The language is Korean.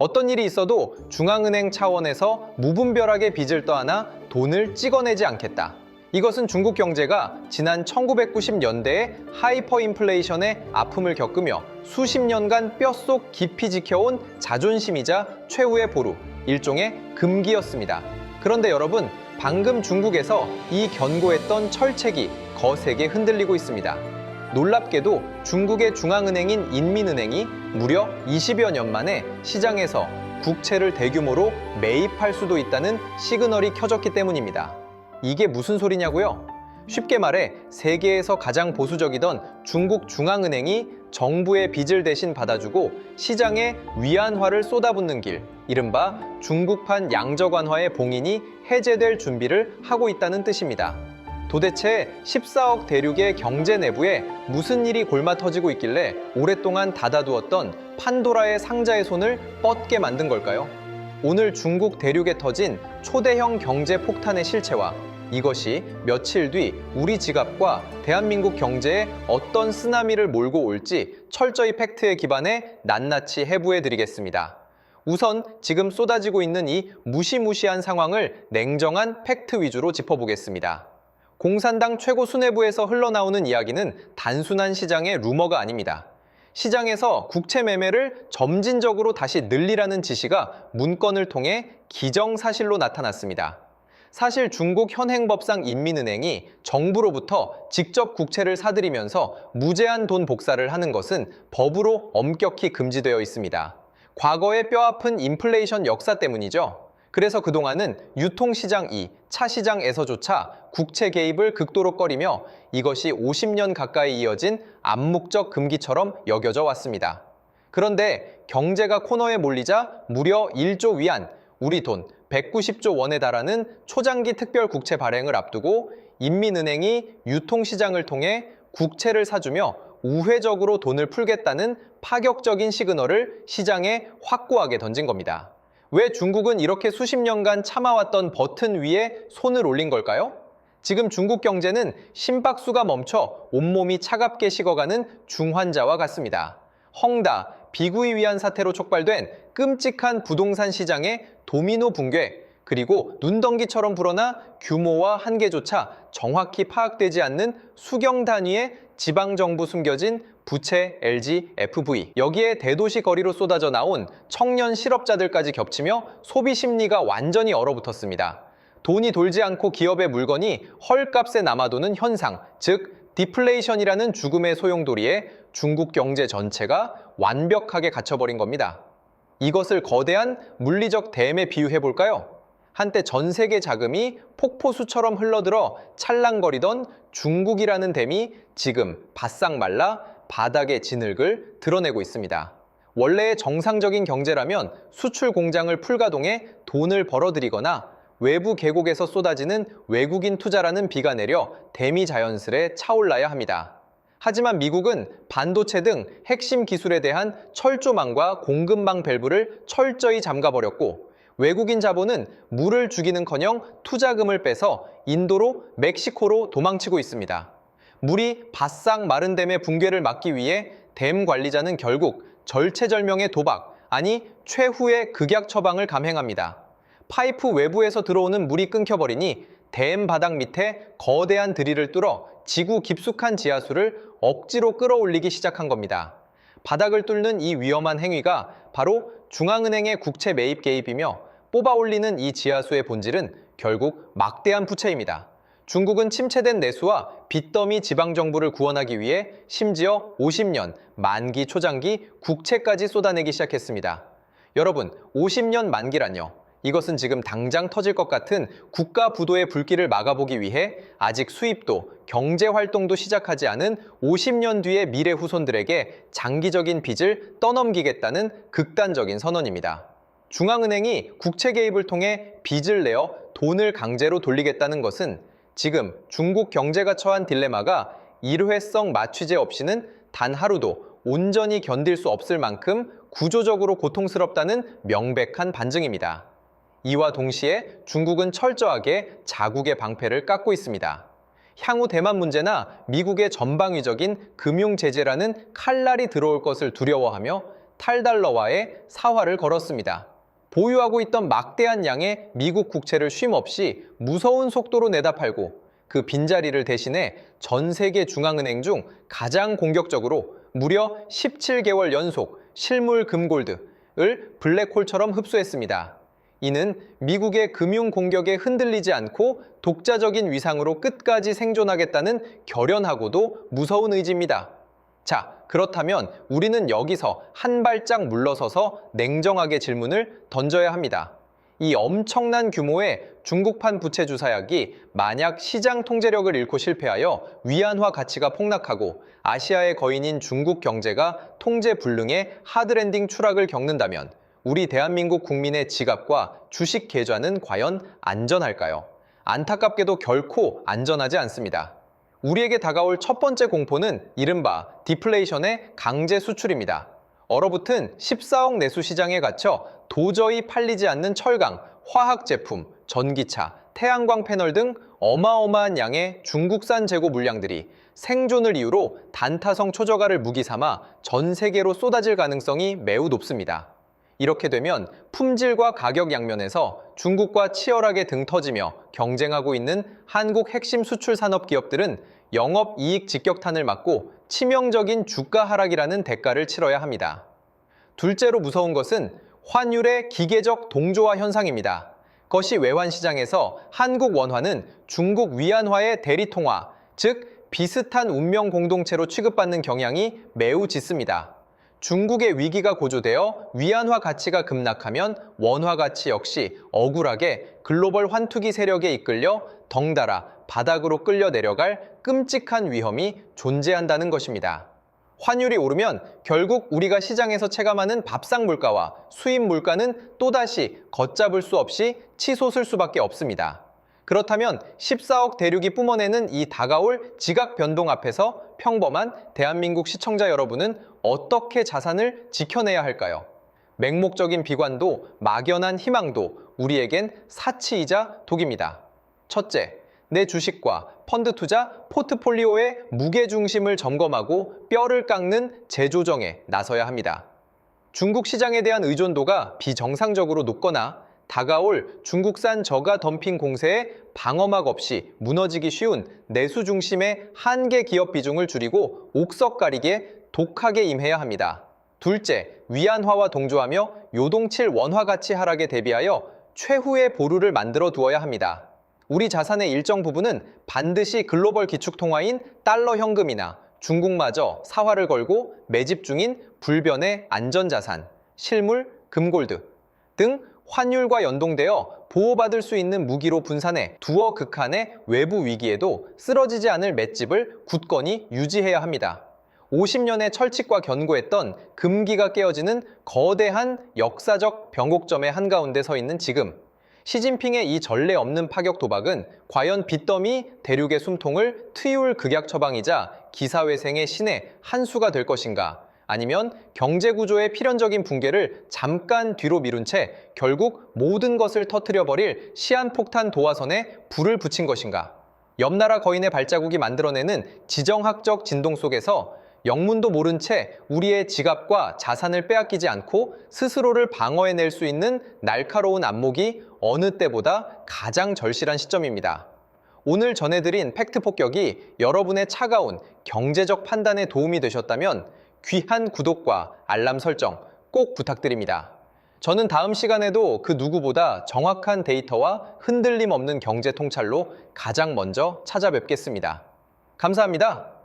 어떤 일이 있어도 중앙은행 차원에서 무분별하게 빚을 떠안아 돈을 찍어내지 않겠다. 이것은 중국 경제가 지난 1990년대의 하이퍼 인플레이션의 아픔을 겪으며 수십 년간 뼛속 깊이 지켜온 자존심이자 최후의 보루, 일종의 금기였습니다. 그런데 여러분, 방금 중국에서 이 견고했던 철책이 거세게 흔들리고 있습니다. 놀랍게도 중국의 중앙은행인 인민은행이 무려 20여 년 만에 시장에서 국채를 대규모로 매입할 수도 있다는 시그널이 켜졌기 때문입니다. 이게 무슨 소리냐고요? 쉽게 말해 세계에서 가장 보수적이던 중국 중앙은행이 정부의 빚을 대신 받아주고 시장에 위안화를 쏟아붓는 길, 이른바 중국판 양적완화의 봉인이 해제될 준비를 하고 있다는 뜻입니다. 도대체 14억 대륙의 경제 내부에 무슨 일이 골마 터지고 있길래 오랫동안 닫아두었던 판도라의 상자의 손을 뻗게 만든 걸까요? 오늘 중국 대륙에 터진 초대형 경제 폭탄의 실체와 이것이 며칠 뒤 우리 지갑과 대한민국 경제에 어떤 쓰나미를 몰고 올지 철저히 팩트에 기반해 낱낱이 해부해드리겠습니다. 우선 지금 쏟아지고 있는 이 무시무시한 상황을 냉정한 팩트 위주로 짚어보겠습니다. 공산당 최고 수뇌부에서 흘러나오는 이야기는 단순한 시장의 루머가 아닙니다. 시장에서 국채 매매를 점진적으로 다시 늘리라는 지시가 문건을 통해 기정사실로 나타났습니다. 사실 중국 현행법상 인민은행이 정부로부터 직접 국채를 사들이면서 무제한 돈 복사를 하는 것은 법으로 엄격히 금지되어 있습니다. 과거의 뼈아픈 인플레이션 역사 때문이죠. 그래서 그동안은 유통시장 2, 차시장에서조차 국채 개입을 극도로 꺼리며 이것이 50년 가까이 이어진 암묵적 금기처럼 여겨져 왔습니다. 그런데 경제가 코너에 몰리자 무려 1조 위안, 우리 돈 190조 원에 달하는 초장기 특별 국채 발행을 앞두고 인민은행이 유통시장을 통해 국채를 사주며 우회적으로 돈을 풀겠다는 파격적인 시그널을 시장에 확고하게 던진 겁니다. 왜 중국은 이렇게 수십 년간 참아왔던 버튼 위에 손을 올린 걸까요? 지금 중국 경제는 심박수가 멈춰 온몸이 차갑게 식어가는 중환자와 같습니다. 헝다, 비구이 위안 사태로 촉발된 끔찍한 부동산 시장의 도미노 붕괴, 그리고 눈덩이처럼 불어나 규모와 한계조차 정확히 파악되지 않는 수경 단위의 지방정부 숨겨진 부채 LG FV, 여기에 대도시 거리로 쏟아져 나온 청년 실업자들까지 겹치며 소비 심리가 완전히 얼어붙었습니다. 돈이 돌지 않고 기업의 물건이 헐값에 남아도는 현상, 즉 디플레이션이라는 죽음의 소용돌이에 중국 경제 전체가 완벽하게 갇혀버린 겁니다. 이것을 거대한 물리적 댐에 비유해볼까요? 한때 전 세계 자금이 폭포수처럼 흘러들어 찰랑거리던 중국이라는 댐이 지금 바싹 말라 바닥의 진흙을 드러내고 있습니다. 원래의 정상적인 경제라면 수출 공장을 풀가동해 돈을 벌어들이거나 외부 계곡에서 쏟아지는 외국인 투자라는 비가 내려 댐이 자연스레 차올라야 합니다. 하지만 미국은 반도체 등 핵심 기술에 대한 철조망과 공급망 밸브를 철저히 잠가버렸고 외국인 자본은 물을 주기는커녕 투자금을 빼서 인도로 멕시코로 도망치고 있습니다. 물이 바싹 마른 댐의 붕괴를 막기 위해 댐 관리자는 결국 절체절명의 도박, 아니 최후의 극약 처방을 감행합니다. 파이프 외부에서 들어오는 물이 끊겨버리니 댐 바닥 밑에 거대한 드릴을 뚫어 지구 깊숙한 지하수를 억지로 끌어올리기 시작한 겁니다. 바닥을 뚫는 이 위험한 행위가 바로 중앙은행의 국채 매입 개입이며 뽑아올리는 이 지하수의 본질은 결국 막대한 부채입니다. 중국은 침체된 내수와 빚더미 지방정부를 구원하기 위해 심지어 50년, 만기 초장기 국채까지 쏟아내기 시작했습니다. 여러분, 50년 만기란요. 이것은 지금 당장 터질 것 같은 국가 부도의 불길을 막아보기 위해 아직 수입도 경제활동도 시작하지 않은 50년 뒤의 미래 후손들에게 장기적인 빚을 떠넘기겠다는 극단적인 선언입니다. 중앙은행이 국채 개입을 통해 빚을 내어 돈을 강제로 돌리겠다는 것은 지금 중국 경제가 처한 딜레마가 일회성 마취제 없이는 단 하루도 온전히 견딜 수 없을 만큼 구조적으로 고통스럽다는 명백한 반증입니다. 이와 동시에 중국은 철저하게 자국의 방패를 깎고 있습니다. 향후 대만 문제나 미국의 전방위적인 금융 제재라는 칼날이 들어올 것을 두려워하며 탈달러와의 사활을 걸었습니다. 보유하고 있던 막대한 양의 미국 국채를 쉼없이 무서운 속도로 내다 팔고 그 빈자리를 대신해 전 세계 중앙은행 중 가장 공격적으로 무려 17개월 연속 실물 금골드를 블랙홀처럼 흡수했습니다. 이는 미국의 금융 공격에 흔들리지 않고 독자적인 위상으로 끝까지 생존하겠다는 결연하고도 무서운 의지입니다. 자, 그렇다면 우리는 여기서 한 발짝 물러서서 냉정하게 질문을 던져야 합니다. 이 엄청난 규모의 중국판 부채 주사약이 만약 시장 통제력을 잃고 실패하여 위안화 가치가 폭락하고 아시아의 거인인 중국 경제가 통제 불능의 하드랜딩 추락을 겪는다면 우리 대한민국 국민의 지갑과 주식 계좌는 과연 안전할까요? 안타깝게도 결코 안전하지 않습니다. 우리에게 다가올 첫 번째 공포는 이른바 디플레이션의 강제 수출입니다. 얼어붙은 14억 내수 시장에 갇혀 도저히 팔리지 않는 철강, 화학 제품, 전기차, 태양광 패널 등 어마어마한 양의 중국산 재고 물량들이 생존을 이유로 단타성 초저가를 무기 삼아 전 세계로 쏟아질 가능성이 매우 높습니다. 이렇게 되면 품질과 가격 양면에서 중국과 치열하게 등터지며 경쟁하고 있는 한국 핵심 수출 산업 기업들은 영업 이익 직격탄을 맞고 치명적인 주가 하락이라는 대가를 치러야 합니다. 둘째로 무서운 것은 환율의 기계적 동조화 현상입니다. 것이 외환 시장에서 한국 원화는 중국 위안화의 대리통화, 즉 비슷한 운명 공동체로 취급받는 경향이 매우 짙습니다. 중국의 위기가 고조되어 위안화 가치가 급락하면 원화 가치 역시 억울하게 글로벌 환투기 세력에 이끌려 덩달아 바닥으로 끌려 내려갈 끔찍한 위험이 존재한다는 것입니다. 환율이 오르면 결국 우리가 시장에서 체감하는 밥상 물가와 수입 물가는 또다시 걷잡을 수 없이 치솟을 수밖에 없습니다. 그렇다면 14억 대륙이 뿜어내는 이 다가올 지각 변동 앞에서 평범한 대한민국 시청자 여러분은 어떻게 자산을 지켜내야 할까요? 맹목적인 비관도 막연한 희망도 우리에겐 사치이자 독입니다. 첫째, 내 주식과 펀드 투자 포트폴리오의 무게중심을 점검하고 뼈를 깎는 재조정에 나서야 합니다. 중국 시장에 대한 의존도가 비정상적으로 높거나 다가올 중국산 저가 덤핑 공세에 방어막 없이 무너지기 쉬운 내수 중심의 한계 기업 비중을 줄이고 옥석 가리기에 독하게 임해야 합니다. 둘째, 위안화와 동조하며 요동칠 원화 가치 하락에 대비하여 최후의 보루를 만들어 두어야 합니다. 우리 자산의 일정 부분은 반드시 글로벌 기축통화인 달러 현금이나 중국마저 사활을 걸고 매집 중인 불변의 안전자산, 실물, 금골드 등 환율과 연동되어 보호받을 수 있는 무기로 분산해 두어 극한의 외부 위기에도 쓰러지지 않을 맷집을 굳건히 유지해야 합니다. 50년의 철칙과 견고했던 금기가 깨어지는 거대한 역사적 변곡점의 한가운데 서 있는 지금, 시진핑의 이 전례 없는 파격 도박은 과연 빚더미 대륙의 숨통을 트이울 극약 처방이자 기사회생의 신의 한 수가 될 것인가? 아니면 경제구조의 필연적인 붕괴를 잠깐 뒤로 미룬 채 결국 모든 것을 터뜨려버릴 시한폭탄 도화선에 불을 붙인 것인가? 옆나라 거인의 발자국이 만들어내는 지정학적 진동 속에서 영문도 모른 채 우리의 지갑과 자산을 빼앗기지 않고 스스로를 방어해낼 수 있는 날카로운 안목이 어느 때보다 가장 절실한 시점입니다. 오늘 전해드린 팩트 폭격이 여러분의 차가운 경제적 판단에 도움이 되셨다면 귀한 구독과 알람 설정 꼭 부탁드립니다. 저는 다음 시간에도 그 누구보다 정확한 데이터와 흔들림 없는 경제 통찰로 가장 먼저 찾아뵙겠습니다. 감사합니다.